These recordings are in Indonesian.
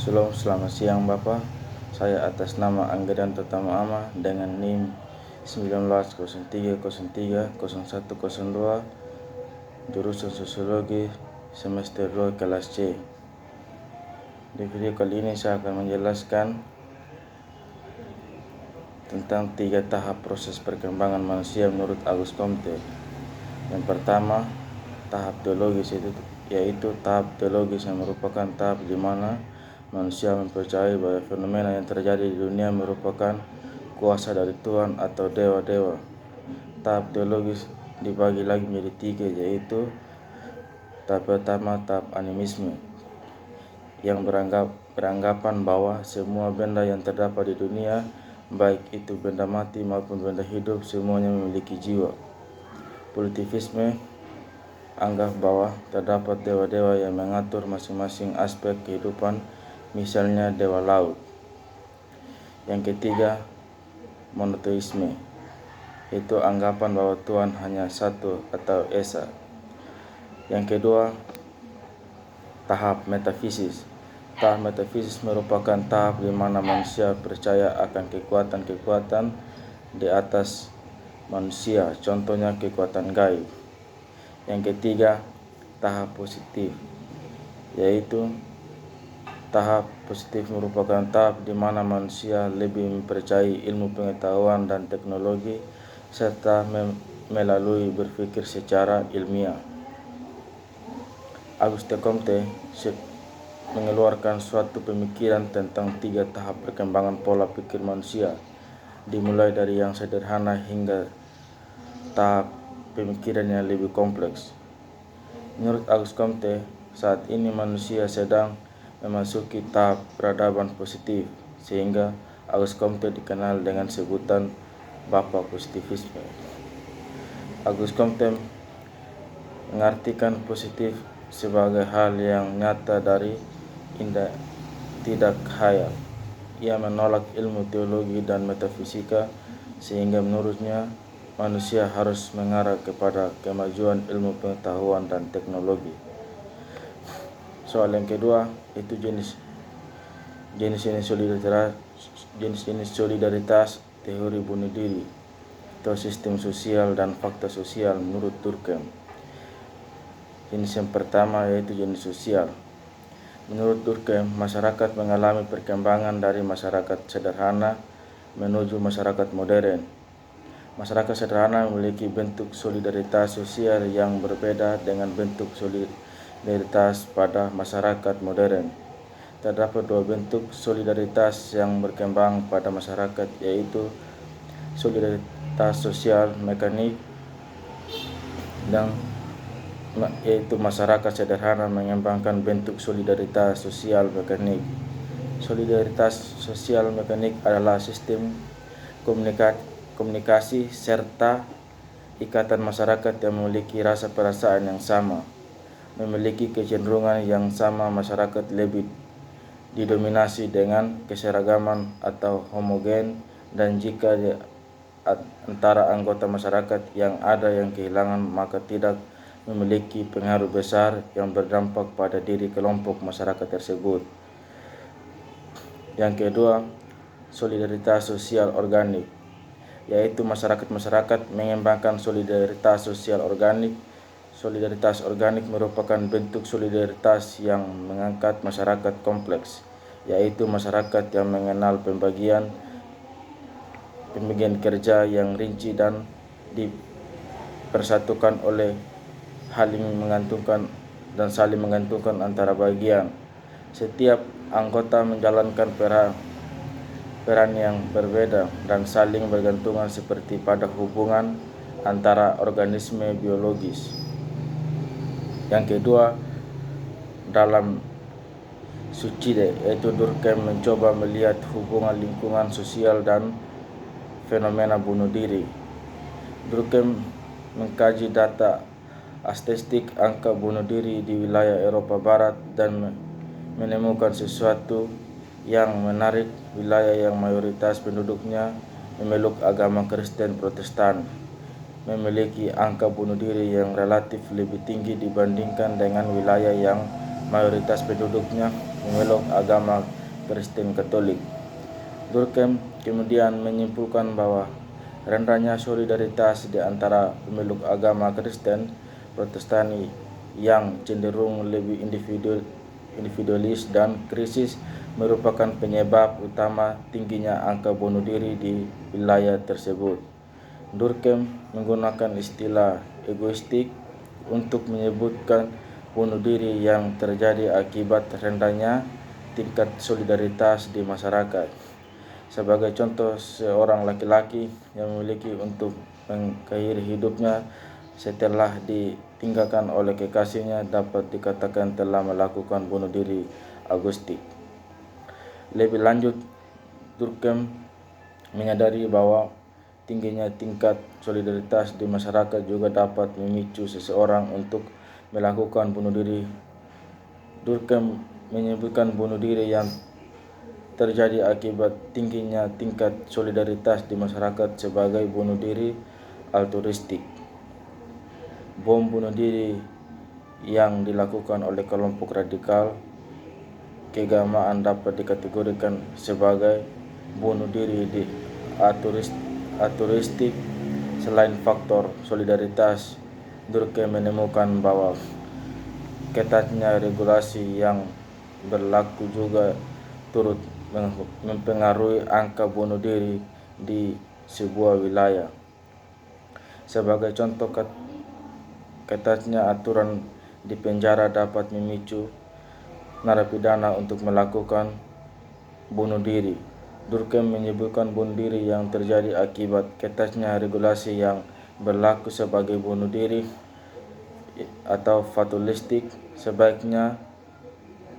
Shalom, selamat siang Bapak. Saya atas nama Anggedan Totama Ama dengan NIM 1903030102 jurusan Sosiologi semester 2 kelas C. Di video kali ini saya akan menjelaskan tentang 3 tahap proses perkembangan manusia menurut Auguste Comte. Yang pertama, tahap teologis, yaitu tahap teologis yang merupakan tahap di mana manusia mempercayai bahwa fenomena yang terjadi di dunia merupakan kuasa dari Tuhan atau dewa-dewa. Tahap teologis dibagi lagi menjadi 3, yaitu tahap pertama, tahap animisme, yang beranggapan bahwa semua benda yang terdapat di dunia, baik itu benda mati maupun benda hidup, semuanya memiliki jiwa. Positivisme anggap bahwa terdapat dewa-dewa yang mengatur masing-masing aspek kehidupan, misalnya dewa laut. Yang ketiga, monoteisme, itu anggapan bahwa Tuhan hanya satu atau esa. Yang kedua, tahap metafisis. Tahap metafisis merupakan tahap di mana manusia percaya akan kekuatan-kekuatan di atas manusia, contohnya kekuatan gaib. Yang ketiga, tahap positif, yaitu tahap positif merupakan tahap di mana manusia lebih mempercayai ilmu pengetahuan dan teknologi serta melalui berpikir secara ilmiah. Auguste Comte mengeluarkan suatu pemikiran tentang 3 tahap perkembangan pola pikir manusia, dimulai dari yang sederhana hingga tahap pemikiran yang lebih kompleks. Menurut Auguste Comte, saat ini manusia sedang memasuki tahap peradaban positif, sehingga Auguste Comte dikenal dengan sebutan Bapak Positivisme. Auguste Comte mengartikan positif sebagai hal yang nyata dari tidak khayal. Ia menolak ilmu teologi dan metafisika, sehingga menurutnya manusia harus mengarah kepada kemajuan ilmu pengetahuan dan teknologi. Soal yang kedua, itu jenis-jenis solidaritas, teori bunuh diri, atau sistem sosial dan fakta sosial menurut Durkheim. Jenis yang pertama yaitu jenis sosial. Menurut Durkheim, masyarakat mengalami perkembangan dari masyarakat sederhana menuju masyarakat modern. Masyarakat sederhana memiliki bentuk solidaritas sosial yang berbeda dengan bentuk solidaritas pada masyarakat modern. Terdapat 2 bentuk solidaritas yang berkembang pada masyarakat, yaitu solidaritas sosial mekanik dan yaitu masyarakat sederhana mengembangkan bentuk solidaritas sosial mekanik. Solidaritas sosial mekanik adalah sistem komunikasi serta ikatan masyarakat yang memiliki rasa perasaan yang sama, memiliki kecenderungan yang sama. Masyarakat lebih didominasi dengan keseragaman atau homogen, dan jika di antara anggota masyarakat yang ada yang kehilangan, maka tidak memiliki pengaruh besar yang berdampak pada diri kelompok masyarakat tersebut. Yang kedua, solidaritas sosial organik, yaitu masyarakat mengembangkan solidaritas sosial organik. Solidaritas organik merupakan bentuk solidaritas yang mengangkat masyarakat kompleks, yaitu masyarakat yang mengenal pembagian kerja yang rinci dan dipersatukan oleh saling menggantungkan antara bagian. Setiap anggota menjalankan peran yang berbeda dan saling bergantungan seperti pada hubungan antara organisme biologis. Yang kedua, dalam Suicide, yaitu Durkheim mencoba melihat hubungan lingkungan sosial dan fenomena bunuh diri. Durkheim mengkaji data statistik angka bunuh diri di wilayah Eropa Barat dan menemukan sesuatu yang menarik. Wilayah yang mayoritas penduduknya memeluk agama Kristen Protestan memiliki angka bunuh diri yang relatif lebih tinggi dibandingkan dengan wilayah yang mayoritas penduduknya memeluk agama Kristen Katolik. Durkheim kemudian menyimpulkan bahwa rendahnya solidaritas di antara pemeluk agama Kristen Protestan yang cenderung lebih individualis dan krisis merupakan penyebab utama tingginya angka bunuh diri di wilayah tersebut. Durkheim menggunakan istilah egoistik untuk menyebutkan bunuh diri yang terjadi akibat rendahnya tingkat solidaritas di masyarakat. Sebagai contoh, seorang laki-laki yang memiliki untuk mengakhiri hidupnya setelah ditinggalkan oleh kekasihnya dapat dikatakan telah melakukan bunuh diri egoistik. Lebih lanjut, Durkheim menyadari bahwa tingginya tingkat solidaritas di masyarakat juga dapat memicu seseorang untuk melakukan bunuh diri. Durkheim menyebutkan bunuh diri yang terjadi akibat tingginya tingkat solidaritas di masyarakat sebagai bunuh diri altruistik. Bom bunuh diri yang dilakukan oleh kelompok radikal keagamaan dapat dikategorikan sebagai bunuh diri di altruistik. Selain faktor solidaritas, Durkheim menemukan bahwa ketatnya regulasi yang berlaku juga turut mempengaruhi angka bunuh diri di sebuah wilayah. Sebagai contoh, ketatnya aturan di penjara dapat memicu narapidana untuk melakukan bunuh diri. Durkheim menyebutkan bunuh diri yang terjadi akibat ketatnya regulasi yang berlaku sebagai bunuh diri atau fatalistik. Sebaiknya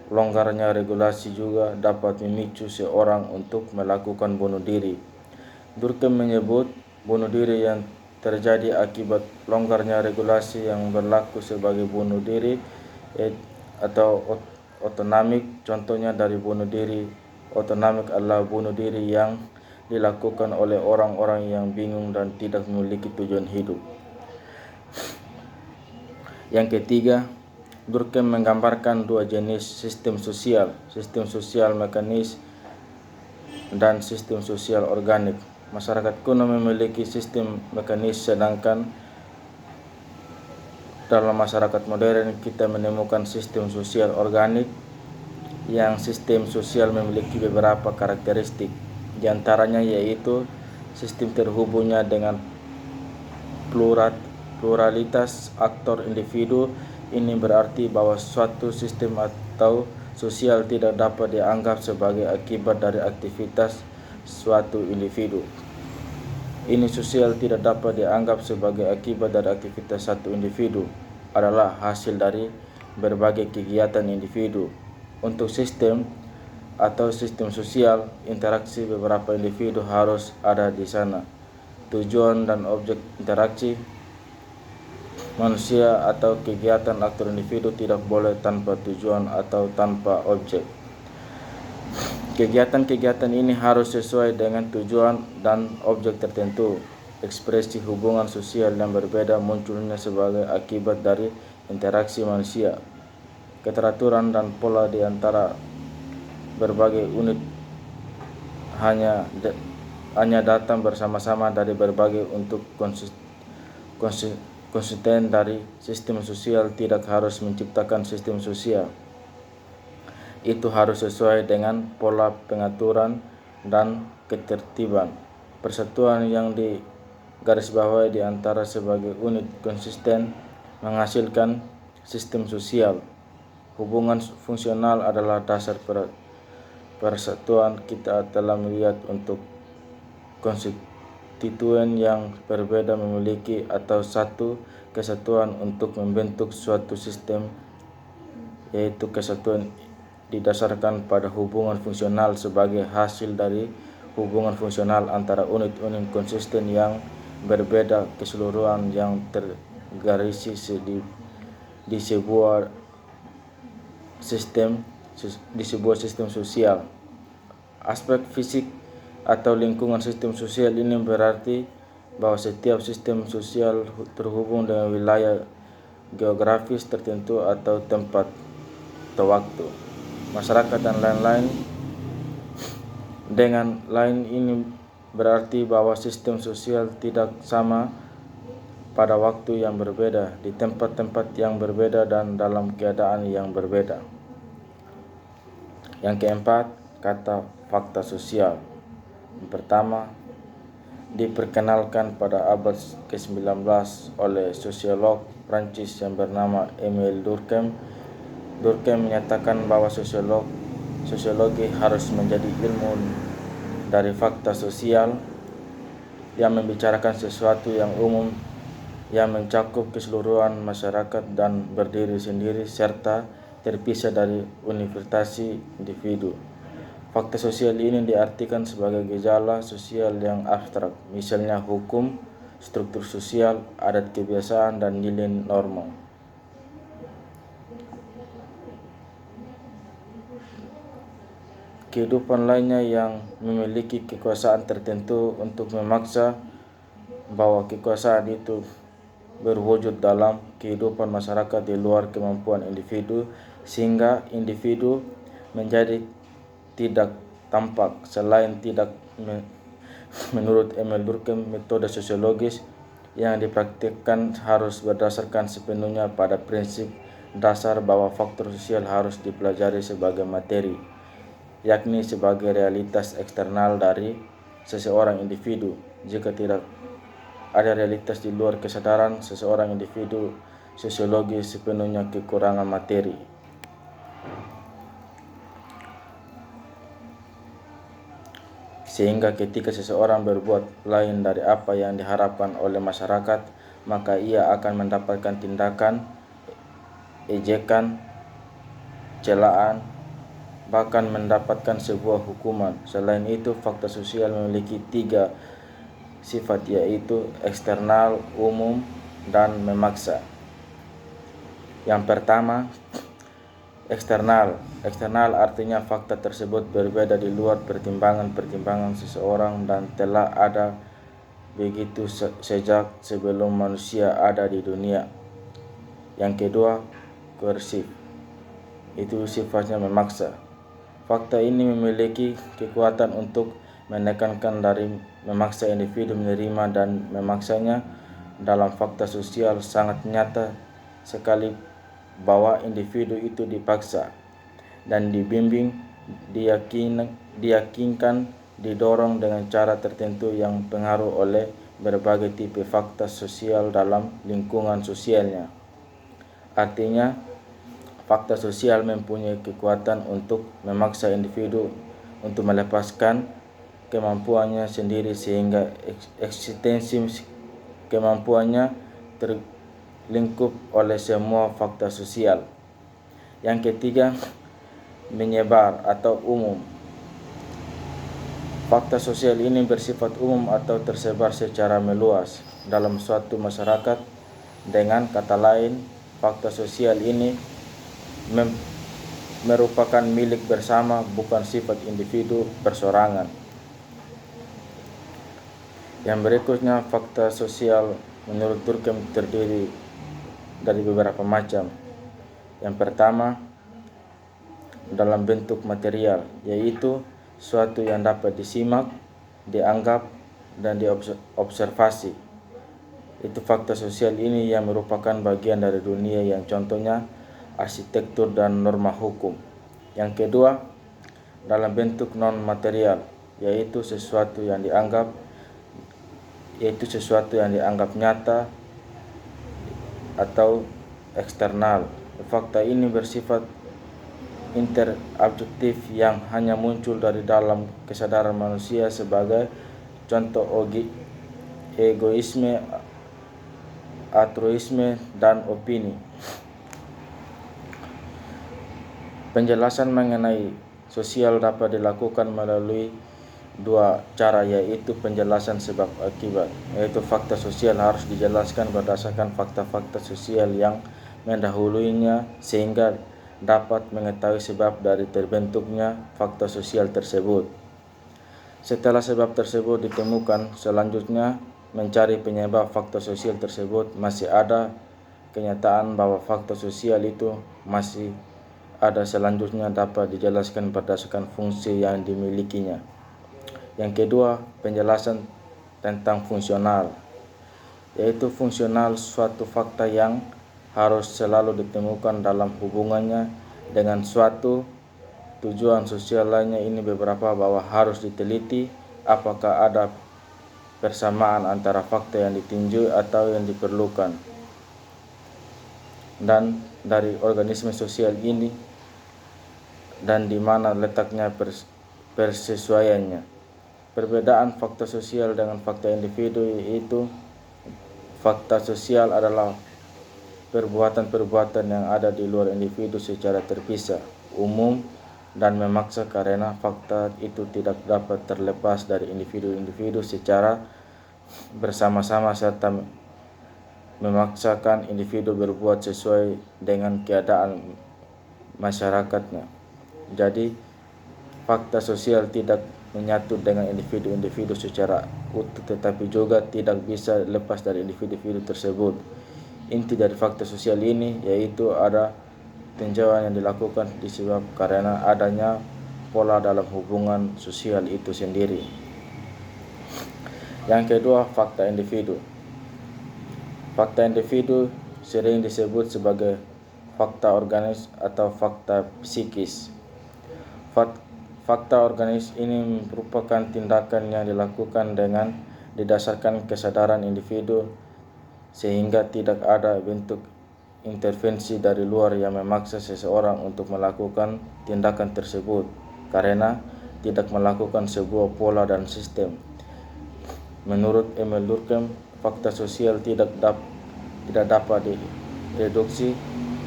longgarnya regulasi juga dapat memicu seorang untuk melakukan bunuh diri. Durkheim menyebut bunuh diri yang terjadi akibat longgarnya regulasi yang berlaku sebagai bunuh diri atau otonomik. Contohnya dari bunuh diri otonomik adalah bunuh diri yang dilakukan oleh orang-orang yang bingung dan tidak memiliki tujuan hidup. Yang ketiga, Durkheim menggambarkan dua jenis sistem sosial mekanis dan sistem sosial organik. Masyarakat kuno memiliki sistem mekanis, sedangkan dalam masyarakat modern kita menemukan sistem sosial organik. Yang sistem sosial memiliki beberapa karakteristik, di antaranya yaitu sistem terhubungnya dengan pluralitas aktor individu. Ini berarti bahwa suatu sistem atau sosial tidak dapat dianggap sebagai akibat dari aktivitas suatu individu. Ini sosial tidak dapat dianggap sebagai akibat dari aktivitas satu individu, adalah hasil dari berbagai kegiatan individu. Untuk sistem atau sistem sosial, interaksi beberapa individu harus ada di sana. Tujuan dan objek interaksi manusia atau kegiatan aktor individu tidak boleh tanpa tujuan atau tanpa objek. Kegiatan-kegiatan ini harus sesuai dengan tujuan dan objek tertentu. Ekspresi hubungan sosial yang berbeda munculnya sebagai akibat dari interaksi manusia. Keteraturan dan pola di antara berbagai unit hanya datang bersama-sama dari berbagai untuk konsisten dari sistem sosial tidak harus menciptakan sistem sosial. Itu harus sesuai dengan pola pengaturan dan ketertiban. Persatuan yang digarisbawahi di antara sebagai unit konsisten menghasilkan sistem sosial. Hubungan fungsional adalah dasar persatuan. Kita telah melihat untuk konstituen yang berbeda memiliki atau satu kesatuan untuk membentuk suatu sistem, yaitu kesatuan didasarkan pada hubungan fungsional sebagai hasil dari hubungan fungsional antara unit-unit konsisten yang berbeda keseluruhan yang tergarisi di sebuah sistem sosial. Aspek fisik atau lingkungan sistem sosial ini berarti bahwa setiap sistem sosial terhubung dengan wilayah geografis tertentu atau tempat atau waktu. masyarakat, dan lain-lain. Dengan lain ini berarti bahwa sistem sosial tidak sama pada waktu yang berbeda, di tempat-tempat yang berbeda, dan dalam keadaan yang berbeda. Yang keempat, kata fakta sosial. Yang pertama, diperkenalkan pada abad ke-19 oleh sosiolog Prancis yang bernama Emile Durkheim. Durkheim menyatakan bahwa sosiologi harus menjadi ilmu dari fakta sosial yang membicarakan sesuatu yang umum, yang mencakup keseluruhan masyarakat dan berdiri sendiri serta terpisah dari universalitas individu. Fakta sosial ini diartikan sebagai gejala sosial yang abstrak, misalnya hukum, struktur sosial, adat kebiasaan, dan nilai norma. Kehidupan lainnya yang memiliki kekuasaan tertentu untuk memaksa bahwa kekuasaan itu berwujud dalam kehidupan masyarakat di luar kemampuan individu, sehingga individu menjadi tidak tampak. Selain tidak, menurut Emile Durkheim, metode sosiologis yang dipraktikkan harus berdasarkan sepenuhnya pada prinsip dasar bahwa faktor sosial harus dipelajari sebagai materi, yakni sebagai realitas eksternal dari seseorang individu. Jika tidak ada realitas di luar kesadaran seseorang individu, sosiologi sepenuhnya kekurangan materi. Sehingga ketika seseorang berbuat lain dari apa yang diharapkan oleh masyarakat, maka ia akan mendapatkan tindakan, ejekan, celaan, bahkan mendapatkan sebuah hukuman. Selain itu, fakta sosial memiliki 3 sifat, yaitu eksternal, umum, dan memaksa. Yang pertama, eksternal. Eksternal artinya fakta tersebut berbeda di luar pertimbangan seseorang dan telah ada begitu sejak sebelum manusia ada di dunia. Yang kedua, koersif. Itu sifatnya memaksa. Fakta ini memiliki kekuatan untuk menekankan dari memaksa individu menerima dan memaksanya. Dalam fakta sosial sangat nyata sekali bahwa individu itu dipaksa dan dibimbing, diyakinkan, didorong dengan cara tertentu yang pengaruh oleh berbagai tipe fakta sosial dalam lingkungan sosialnya. Artinya, fakta sosial mempunyai kekuatan untuk memaksa individu untuk melepaskan kemampuannya sendiri, sehingga eksistensi kemampuannya terlingkup oleh semua fakta sosial. Yang ketiga, menyebar atau umum. Fakta sosial ini bersifat umum atau tersebar secara meluas dalam suatu masyarakat. Dengan kata lain, fakta sosial ini merupakan milik bersama, bukan sifat individu persorangan. Yang berikutnya, fakta sosial menurut Durkheim terdiri dari beberapa macam. Yang pertama, dalam bentuk material, yaitu suatu yang dapat disimak, dianggap, dan diobservasi. Itu fakta sosial ini yang merupakan bagian dari dunia yang contohnya arsitektur dan norma hukum. Yang kedua, dalam bentuk non material, yaitu sesuatu yang dianggap nyata atau eksternal. Fakta ini bersifat interobjektif yang hanya muncul dari dalam kesadaran manusia, sebagai contoh egoisme, altruisme, dan opini. Penjelasan mengenai sosial dapat dilakukan melalui 2 cara, yaitu penjelasan sebab akibat, yaitu fakta sosial harus dijelaskan berdasarkan fakta-fakta sosial yang mendahuluinya, sehingga dapat mengetahui sebab dari terbentuknya fakta sosial tersebut. Setelah sebab tersebut ditemukan, selanjutnya mencari penyebab fakta sosial tersebut. Masih ada kenyataan bahwa fakta sosial itu masih ada selanjutnya dapat dijelaskan berdasarkan fungsi yang dimilikinya. Yang kedua, penjelasan tentang fungsional, yaitu fungsional suatu fakta yang harus selalu ditemukan dalam hubungannya dengan suatu tujuan sosial lainnya. Ini beberapa bahwa harus diteliti apakah ada persamaan antara fakta yang ditinjau atau yang diperlukan dan dari organisme sosial ini, dan di mana letaknya persesuaiannya. Perbedaan fakta sosial dengan fakta individu yaitu fakta sosial adalah perbuatan-perbuatan yang ada di luar individu secara terpisah, umum, dan memaksa karena fakta itu tidak dapat terlepas dari individu-individu secara bersama-sama serta memaksakan individu berbuat sesuai dengan keadaan masyarakatnya. Jadi, fakta sosial tidak menyatu dengan individu-individu secara utuh, tetapi juga tidak bisa lepas dari individu-individu tersebut. Inti dari fakta sosial ini yaitu ada tinjauan yang dilakukan disebab karena adanya pola dalam hubungan sosial itu sendiri. Yang kedua, fakta individu. Fakta individu sering disebut sebagai fakta organis atau fakta psikis. Fakta organis ini merupakan tindakan yang dilakukan dengan didasarkan kesadaran individu sehingga tidak ada bentuk intervensi dari luar yang memaksa seseorang untuk melakukan tindakan tersebut karena tidak melakukan sebuah pola dan sistem. Menurut Emil Durkheim, fakta sosial tidak dapat direduksi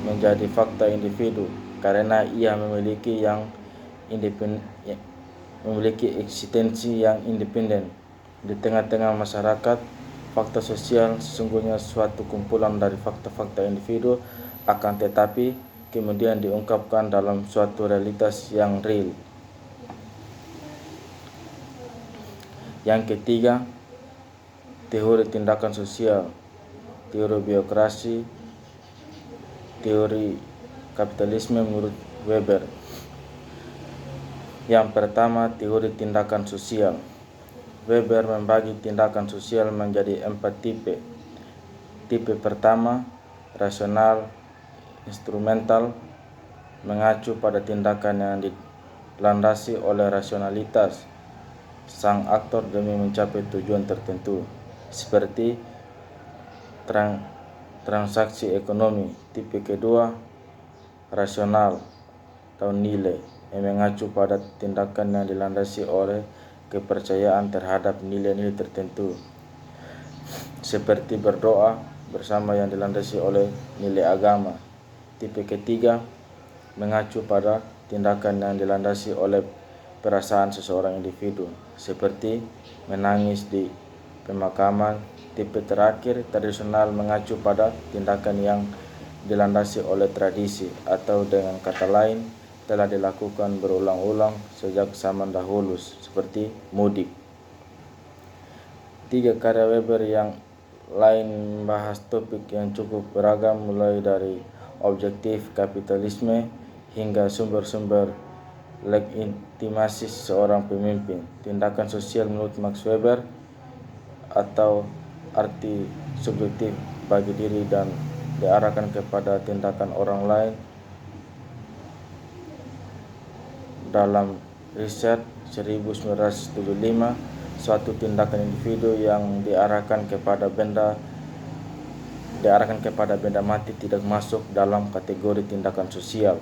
menjadi fakta individu karena ia memiliki eksistensi yang independen. Di tengah-tengah masyarakat, fakta sosial sesungguhnya suatu kumpulan dari fakta-fakta individu, akan tetapi kemudian diungkapkan dalam suatu realitas yang real. Yang ketiga, teori tindakan sosial, teori biokrasi, teori kapitalisme menurut Weber. Yang pertama, teori tindakan sosial. Weber membagi tindakan sosial menjadi 4 tipe. Tipe pertama, rasional, instrumental, mengacu pada tindakan yang dilandasi oleh rasionalitas sang aktor demi mencapai tujuan tertentu, seperti transaksi ekonomi. Tipe kedua, rasional atau nilai, yang mengacu pada tindakan yang dilandasi oleh kepercayaan terhadap nilai-nilai tertentu, seperti berdoa bersama yang dilandasi oleh nilai agama. Tipe ketiga, mengacu pada tindakan yang dilandasi oleh perasaan seseorang individu, seperti menangis di pemakaman. Tipe terakhir, tradisional, mengacu pada tindakan yang dilandasi oleh tradisi atau dengan kata lain telah dilakukan berulang-ulang sejak zaman dahulu, seperti mudik. 3 karya Weber yang lain membahas topik yang cukup beragam, mulai dari objektif kapitalisme hingga sumber-sumber legitimasi seorang pemimpin. Tindakan sosial menurut Max Weber atau arti subjektif bagi diri dan diarahkan kepada tindakan orang lain. Dalam riset 1975, suatu tindakan individu yang diarahkan kepada benda mati tidak masuk dalam kategori tindakan sosial.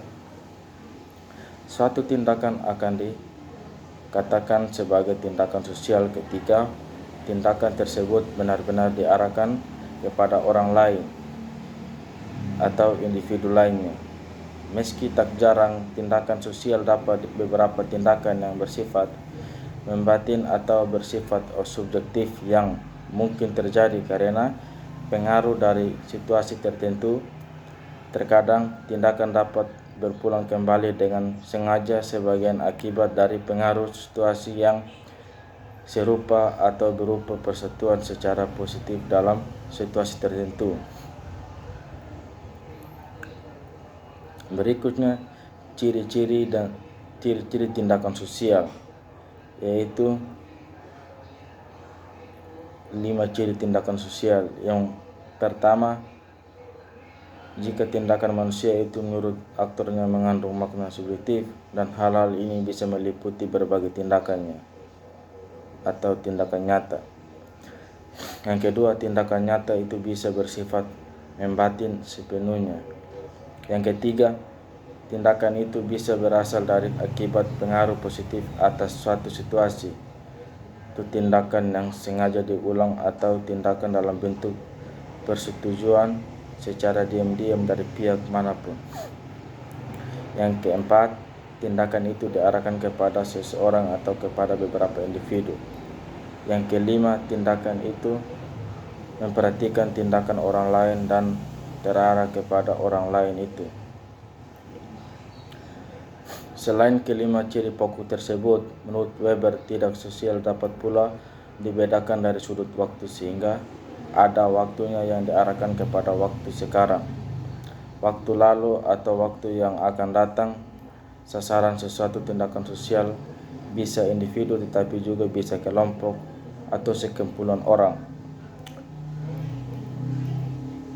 Suatu tindakan akan dikatakan sebagai tindakan sosial ketika tindakan tersebut benar-benar diarahkan kepada orang lain atau individu lainnya. Meski tak jarang tindakan sosial dapat beberapa tindakan yang bersifat membatin atau bersifat subjektif yang mungkin terjadi karena pengaruh dari situasi tertentu. Terkadang tindakan dapat berpulang kembali dengan sengaja sebagai akibat dari pengaruh situasi yang serupa atau berupa persatuan secara positif dalam situasi tertentu. Berikutnya, ciri-ciri dan ciri-ciri tindakan sosial, yaitu 5 ciri tindakan sosial. Yang pertama, jika tindakan manusia itu menurut aktornya mengandung makna subjektif, dan hal-hal ini bisa meliputi berbagai tindakannya atau tindakan nyata. Yang kedua, tindakan nyata itu bisa bersifat membatin sepenuhnya. Yang ketiga, tindakan itu bisa berasal dari akibat pengaruh positif atas suatu situasi. Itu tindakan yang sengaja diulang atau tindakan dalam bentuk persetujuan secara diam-diam dari pihak manapun. Yang keempat, tindakan itu diarahkan kepada seseorang atau kepada beberapa individu. Yang kelima, tindakan itu memperhatikan tindakan orang lain dan terarah kepada orang lain itu. Selain kelima ciri pokok tersebut, menurut Weber tindak sosial dapat pula dibedakan dari sudut waktu, sehingga ada waktunya yang diarahkan kepada waktu sekarang, waktu lalu, atau waktu yang akan datang. Sasaran sesuatu tindakan sosial bisa individu tetapi juga bisa kelompok atau sekumpulan orang.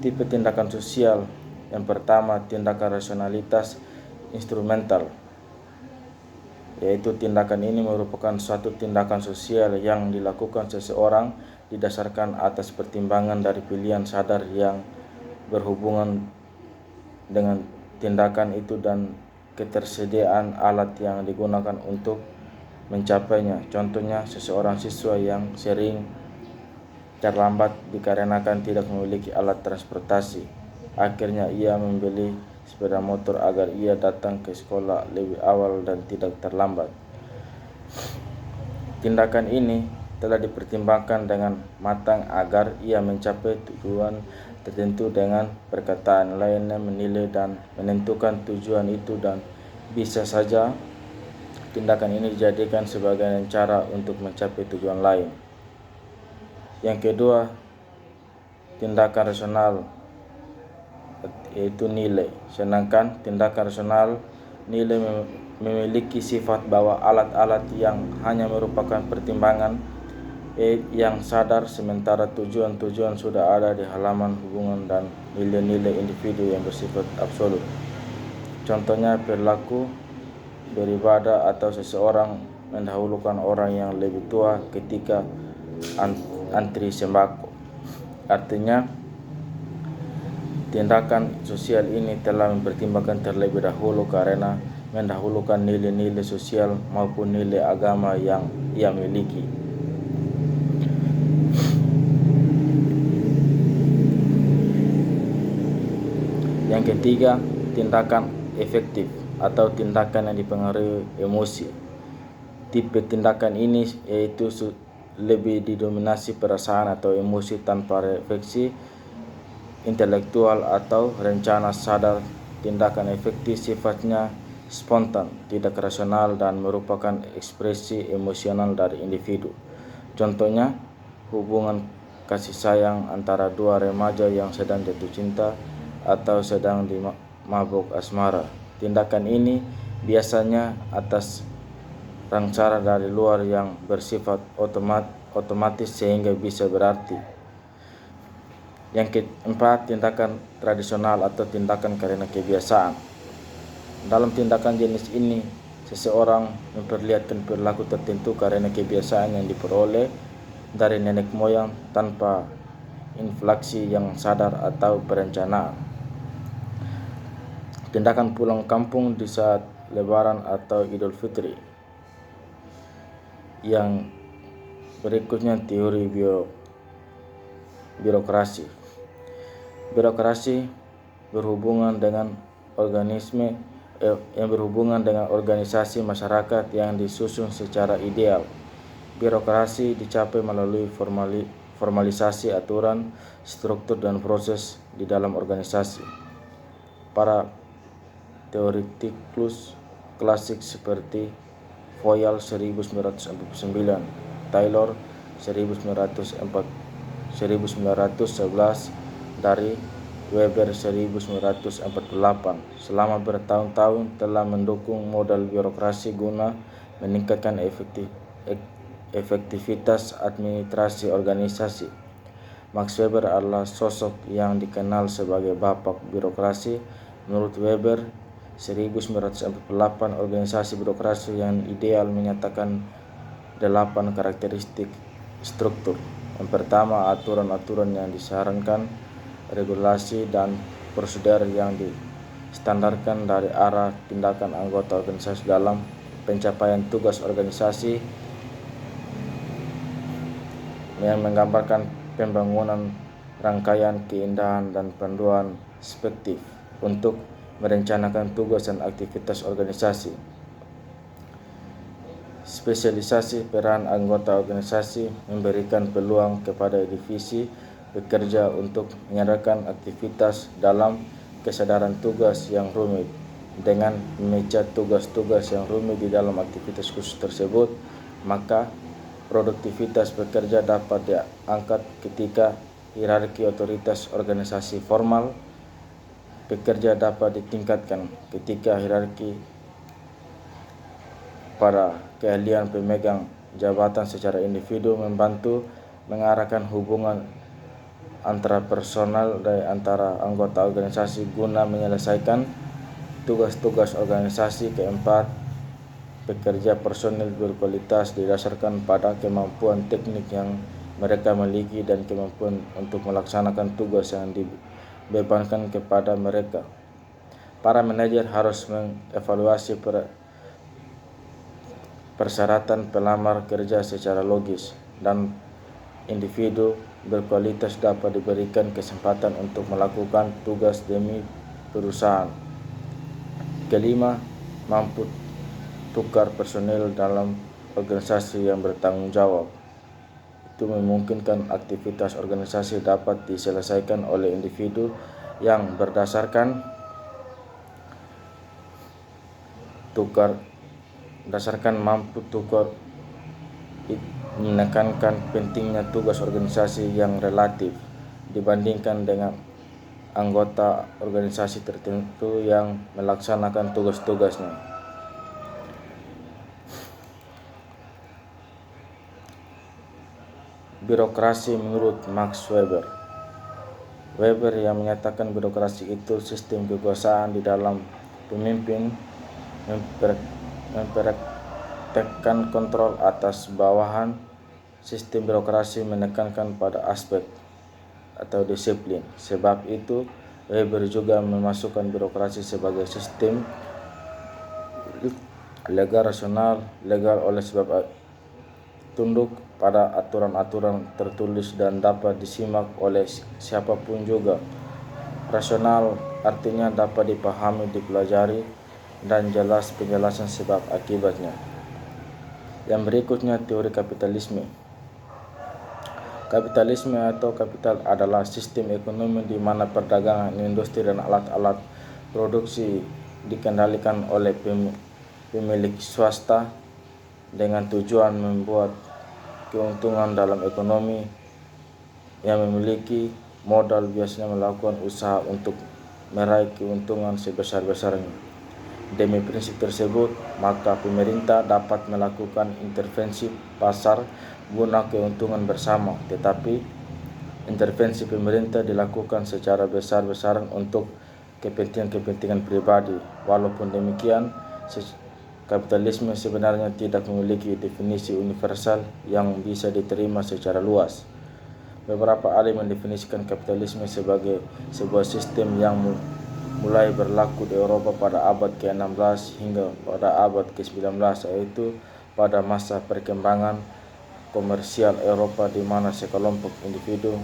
Tipe tindakan sosial yang pertama, tindakan rasionalitas instrumental, yaitu tindakan ini merupakan suatu tindakan sosial yang dilakukan seseorang didasarkan atas pertimbangan dari pilihan sadar yang berhubungan dengan tindakan itu dan ketersediaan alat yang digunakan untuk mencapainya. Contohnya, seseorang siswa yang sering terlambat dikarenakan tidak memiliki alat transportasi. Akhirnya ia membeli sepeda motor agar ia datang ke sekolah lebih awal dan tidak terlambat. Tindakan ini telah dipertimbangkan dengan matang agar ia mencapai tujuan tertentu dengan perkataan lainnya menilai dan menentukan tujuan itu, dan bisa saja tindakan ini dijadikan sebagai cara untuk mencapai tujuan lain. Yang kedua, tindakan rasional, yaitu nilai. Sedangkan tindakan rasional nilai memiliki sifat bahwa alat-alat yang hanya merupakan pertimbangan yang sadar, sementara tujuan-tujuan sudah ada di halaman hubungan dan nilai-nilai individu yang bersifat absolut. Contohnya, perilaku beribadah atau seseorang mendahulukan orang yang lebih tua ketika antri sembako. Artinya, tindakan sosial ini telah mempertimbangkan terlebih dahulu karena mendahulukan nilai-nilai sosial maupun nilai agama yang ia miliki. Yang ketiga, tindakan efektif atau tindakan yang dipengaruhi emosi. Tipe tindakan ini yaitu lebih didominasi perasaan atau emosi tanpa refleksi intelektual atau rencana sadar. Tindakan efektif sifatnya spontan, tidak rasional, dan merupakan ekspresi emosional dari individu. Contohnya, hubungan kasih sayang antara dua remaja yang sedang jatuh cinta atau sedang di mabuk asmara. Tindakan ini biasanya atas rangsara dari luar yang bersifat otomatis sehingga bisa berarti. Yang keempat, tindakan tradisional atau tindakan karena kebiasaan. Dalam tindakan jenis ini, seseorang memperlihatkan perilaku tertentu karena kebiasaan yang diperoleh dari nenek moyang tanpa infleksi yang sadar atau perencanaan. Tindakan pulang kampung di saat Lebaran atau Idul Fitri. Yang berikutnya, teori birokrasi. Birokrasi berhubungan dengan organisasi masyarakat yang disusun secara ideal. Birokrasi dicapai melalui formalisasi aturan, struktur, dan proses di dalam organisasi. Para teoretikus klasik seperti Foyal 1949, Taylor 1911 dari Weber 1948 selama bertahun-tahun telah mendukung modal birokrasi guna meningkatkan efektivitas administrasi organisasi. Max Weber adalah sosok yang dikenal sebagai bapak birokrasi. Menurut Weber, 1948 organisasi birokrasi yang ideal menyatakan 8 karakteristik struktur. Yang pertama, aturan-aturan yang disarankan, regulasi dan prosedur yang distandarkan dari arah tindakan anggota organisasi dalam pencapaian tugas organisasi yang menggambarkan pembangunan rangkaian keindahan dan panduan perspektif untuk merencanakan tugas dan aktivitas organisasi. Spesialisasi peran anggota organisasi memberikan peluang kepada divisi bekerja untuk menyadarkan aktivitas dalam kesadaran tugas yang rumit. Dengan memecah tugas-tugas yang rumit di dalam aktivitas khusus tersebut, maka produktivitas bekerja dapat diangkat ketika hierarki otoritas organisasi formal bekerja dapat ditingkatkan ketika hierarki pada keahlian pemegang jabatan secara individu membantu mengarahkan hubungan antara personal dari antara anggota organisasi guna menyelesaikan tugas-tugas organisasi. Keempat, pekerja personil berkualitas didasarkan pada kemampuan teknik yang mereka miliki dan kemampuan untuk melaksanakan tugas yang dibebankan kepada mereka. Para manajer harus mengevaluasi persyaratan pelamar kerja secara logis, dan individu berkualitas dapat diberikan kesempatan untuk melakukan tugas demi perusahaan. Kelima, mampu tukar personil dalam organisasi yang bertanggung jawab. Itu memungkinkan aktivitas organisasi dapat diselesaikan oleh individu yang berdasarkan mampu tukar, menekankan pentingnya tugas organisasi yang relatif dibandingkan dengan anggota organisasi tertentu yang melaksanakan tugas-tugasnya. Birokrasi menurut Max Weber. Weber yang menyatakan birokrasi itu sistem kekuasaan di dalam pemimpin mempraktekkan kontrol atas bawahan. Sistem birokrasi menekankan pada aspek atau disiplin. Sebab itu, Weber juga memasukkan birokrasi sebagai sistem legal rasional, legal oleh sebab tunduk pada aturan-aturan tertulis dan dapat disimak oleh siapapun juga. Rasional artinya dapat dipahami, dipelajari, dan jelas penjelasan sebab akibatnya. Yang berikutnya, teori kapitalisme. Kapitalisme atau kapital adalah sistem ekonomi di mana perdagangan, industri, dan alat-alat produksi dikendalikan oleh pemilik swasta dengan tujuan membuat keuntungan dalam ekonomi. Yang memiliki modal biasanya melakukan usaha untuk meraih keuntungan sebesar-besarnya. Demi prinsip tersebut, maka pemerintah dapat melakukan intervensi pasar guna keuntungan bersama, tetapi intervensi pemerintah dilakukan secara besar-besaran untuk kepentingan pribadi. Walaupun demikian, kapitalisme sebenarnya tidak memiliki definisi universal yang bisa diterima secara luas. Beberapa ahli mendefinisikan kapitalisme sebagai sebuah sistem yang mulai berlaku di Eropa pada abad ke-16 hingga pada abad ke-19, yaitu pada masa perkembangan komersial Eropa di mana sekelompok individu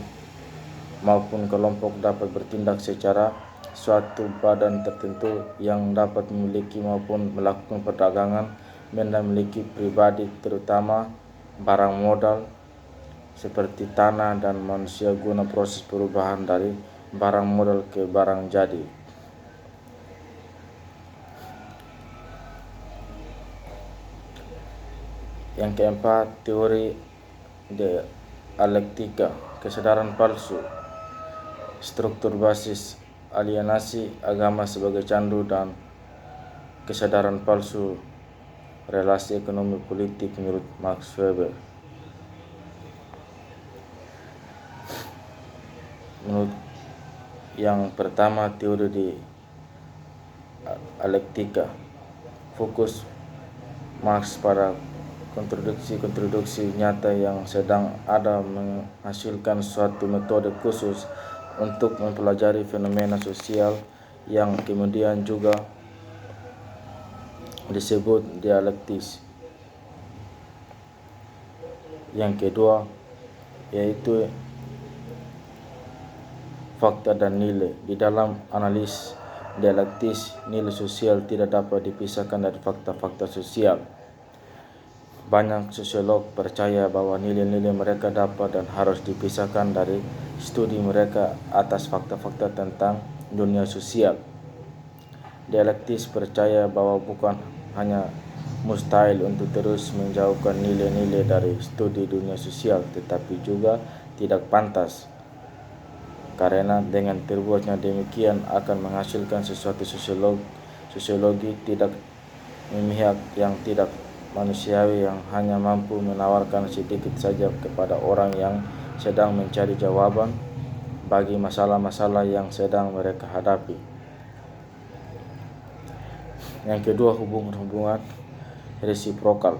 maupun kelompok dapat bertindak secara suatu badan tertentu yang dapat memiliki maupun melakukan perdagangan benda miliki pribadi, terutama barang modal seperti tanah dan manusia guna proses perubahan dari barang modal ke barang jadi. Yang keempat, teori dialektika, kesadaran palsu. struktur basis alienasi agama sebagai candu, dan kesadaran palsu relasi ekonomi politik menurut Max Weber. Menurut yang pertama, teori dialektika, fokus Marx pada kontraduksi nyata yang sedang ada menghasilkan suatu metode khusus untuk mempelajari fenomena sosial yang kemudian juga disebut dialektis. Yang kedua yaitu fakta dan nilai. Di dalam analis dialektis, nilai sosial tidak dapat dipisahkan dari fakta-fakta sosial. Banyak sosiolog percaya bahwa nilai-nilai mereka dapat dan harus dipisahkan dari studi mereka atas fakta-fakta tentang dunia sosial. Dialektis percaya bahwa bukan hanya mustahil untuk terus menjauhkan nilai-nilai dari studi dunia sosial, tetapi juga tidak pantas, karena dengan terbuatnya demikian akan menghasilkan sesuatu sosiologi tidak memihak yang tidak manusiawi, yang hanya mampu menawarkan sedikit saja kepada orang yang sedang mencari jawaban bagi masalah-masalah yang sedang mereka hadapi. Yang kedua, hubungan resiprokal.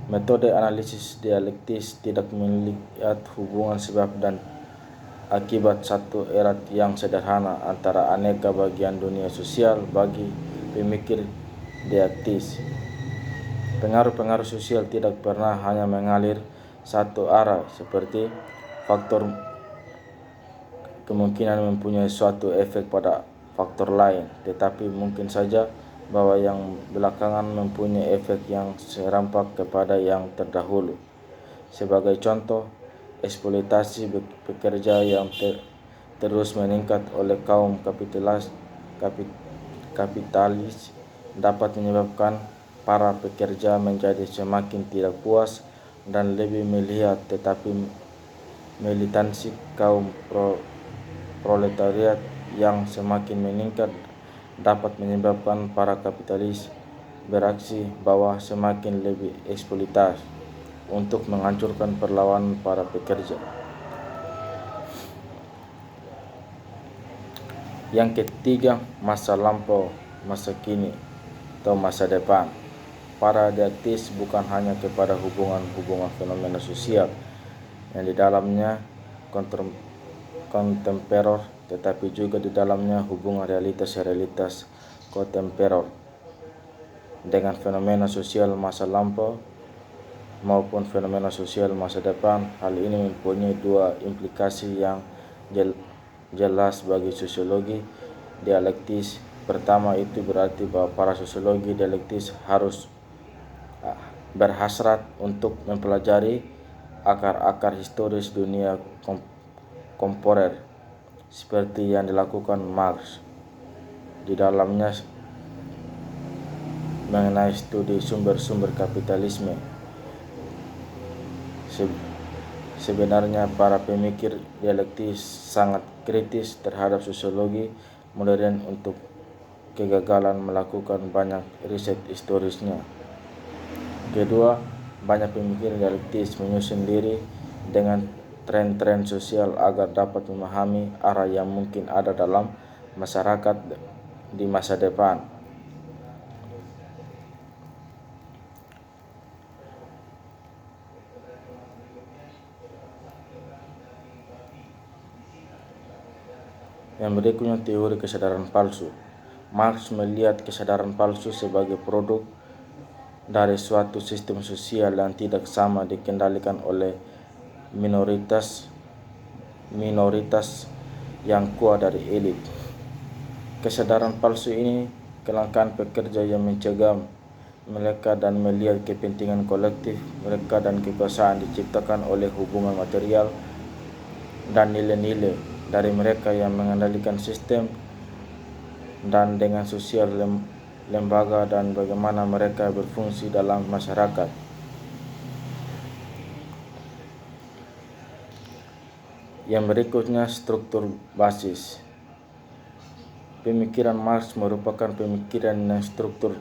Metode analisis dialektis tidak melihat hubungan sebab dan akibat satu erat yang sederhana antara aneka bagian dunia sosial bagi pemikir dialektis. Pengaruh-pengaruh sosial tidak pernah hanya mengalir satu arah seperti faktor kemungkinan mempunyai suatu efek pada faktor lain, tetapi mungkin saja bahwa yang belakangan mempunyai efek yang serempak kepada yang terdahulu. Sebagai contoh, eksploitasi pekerja yang terus meningkat oleh kaum kapitalis dapat menyebabkan para pekerja menjadi semakin tidak puas dan lebih melihat, tetapi militansi kaum proletariat yang semakin meningkat dapat menyebabkan para kapitalis beraksi bahwa semakin lebih eksploitasi untuk menghancurkan perlawanan para pekerja. Yang ketiga, masa lampau, masa kini, atau masa depan. Para dialektis bukan hanya kepada hubungan fenomena sosial yang di dalamnya kontemporer, tetapi juga di dalamnya hubungan realitas kontemporer dengan fenomena sosial masa lampau maupun fenomena sosial masa depan. Hal ini mempunyai dua implikasi yang jelas bagi sosiologi dialektis. Pertama, itu berarti bahwa para sosiologi dialektis harus berhasrat untuk mempelajari akar-akar historis dunia kontemporer seperti yang dilakukan Marx di dalamnya mengenai studi sumber-sumber kapitalisme. Sebenarnya para pemikir dialektis sangat kritis terhadap sosiologi modern untuk kegagalan melakukan banyak riset historisnya. Kedua, banyak pemikir dialektis menyusun diri dengan tren-tren sosial agar dapat memahami arah yang mungkin ada dalam masyarakat di masa depan. Yang berikutnya, teori kesadaran palsu. Marx melihat kesadaran palsu sebagai produk dari suatu sistem sosial yang tidak sama dikendalikan oleh minoritas yang kuat dari elit. Kesadaran palsu ini kelangkaan pekerja yang mencegah mereka dan melihat kepentingan kolektif mereka dan kekuasaan diciptakan oleh hubungan material dan nilai-nilai dari mereka yang mengendalikan sistem dan dengan sosial lembaga dan bagaimana mereka berfungsi dalam masyarakat. Yang berikutnya, struktur basis. Pemikiran Marx merupakan pemikiran yang struktur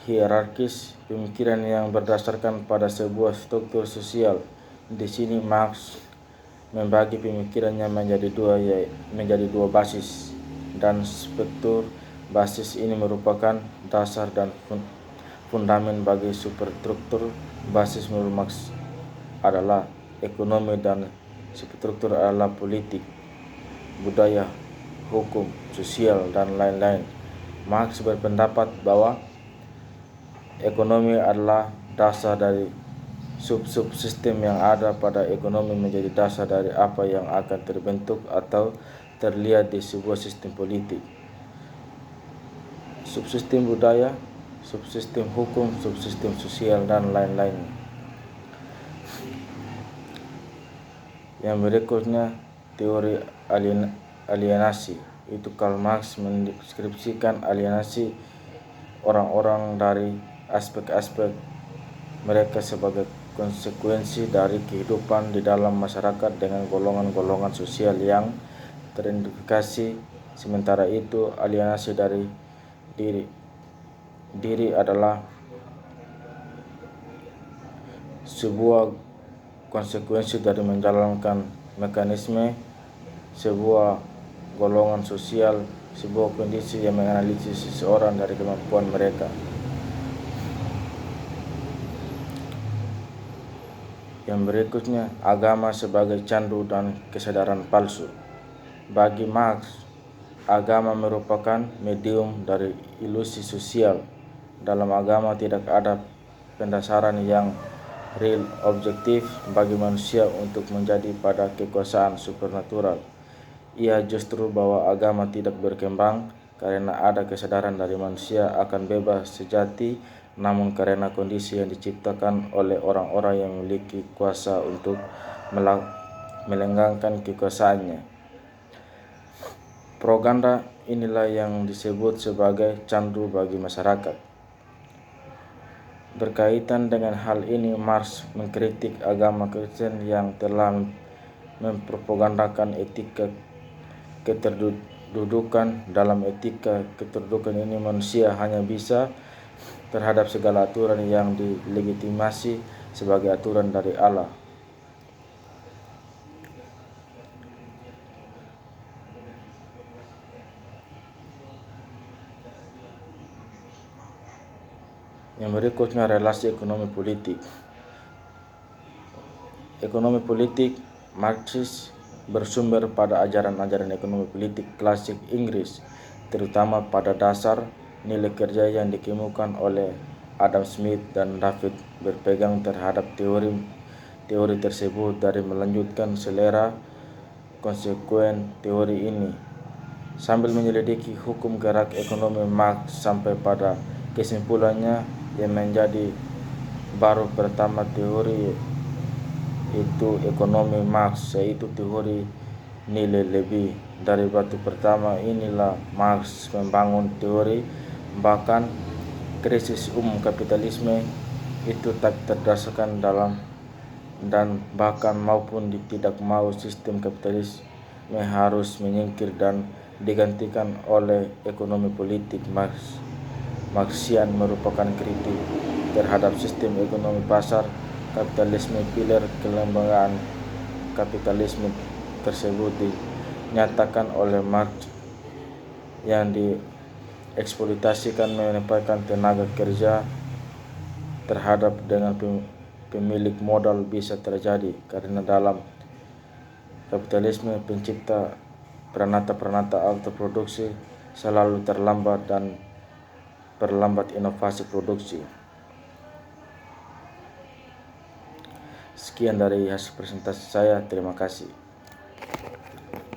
hierarkis, pemikiran yang berdasarkan pada sebuah struktur sosial. Di sini Marx membagi pemikirannya menjadi dua basis, dan struktur basis ini merupakan dasar dan fundamen bagi superstruktur basis. Menurut Marx adalah ekonomi, dan substruktur adalah politik, budaya, hukum, sosial, dan lain-lain. Marx berpendapat bahwa ekonomi adalah dasar dari subsistem yang ada pada ekonomi menjadi dasar dari apa yang akan terbentuk atau terlihat di sebuah sistem politik. Subsistem budaya, subsistem hukum, subsistem sosial, dan lain-lain. Yang berikutnya, teori alienasi. Itu Karl Marx mendeskripsikan alienasi orang-orang dari aspek-aspek mereka sebagai konsekuensi dari kehidupan di dalam masyarakat dengan golongan-golongan sosial yang teridentifikasi. Sementara itu, alienasi dari diri adalah sebuah konsekuensi dari menjalankan mekanisme sebuah golongan sosial, sebuah kondisi yang menganalisis seseorang dari kemampuan mereka. Yang berikutnya, agama sebagai candu dan kesadaran palsu. Bagi Marx, agama merupakan medium dari ilusi sosial. Dalam agama tidak ada pendasaran yang real objektif bagi manusia untuk menjadi pada kekuasaan supernatural. Ia justru bahwa agama tidak berkembang karena ada kesadaran dari manusia akan bebas sejati, namun karena kondisi yang diciptakan oleh orang-orang yang memiliki kuasa untuk melenggangkan kekuasaannya. Propaganda inilah yang disebut sebagai candu bagi masyarakat. Berkaitan dengan hal ini, Marx mengkritik agama Kristen yang telah mempropagandakan etika keterdudukan. Dalam etika keterdudukan ini, manusia hanya bisa terhadap segala aturan yang dilegitimasi sebagai aturan dari Allah. Yang berikutnya, relasi ekonomi politik. Ekonomi politik Marxis bersumber pada ajaran-ajaran ekonomi politik klasik Inggris, terutama pada dasar nilai kerja yang dikemukakan oleh Adam Smith dan David berpegang terhadap teori tersebut dari melanjutkan selera konsekuen teori ini. Sambil menyelidiki hukum gerak ekonomi, Marx sampai pada kesimpulannya yang menjadi baru pertama teori itu ekonomi Marx, yaitu teori nilai lebih. Dari batu pertama inilah Marx membangun teori bahkan krisis kapitalisme itu tak terdasarkan dalam dan bahkan maupun tidak mau sistem kapitalisme harus menyingkir dan digantikan oleh ekonomi politik. Marxian merupakan kritik terhadap sistem ekonomi pasar kapitalisme. Pilar kelembagaan kapitalisme tersebut dinyatakan oleh Marx yang dieksploitasikan menempatkan tenaga kerja terhadap dengan pemilik modal bisa terjadi karena dalam kapitalisme pencipta peranata autoproduksi selalu terlambat dan perlambat inovasi produksi. Sekian dari hasil presentasi saya, terima kasih.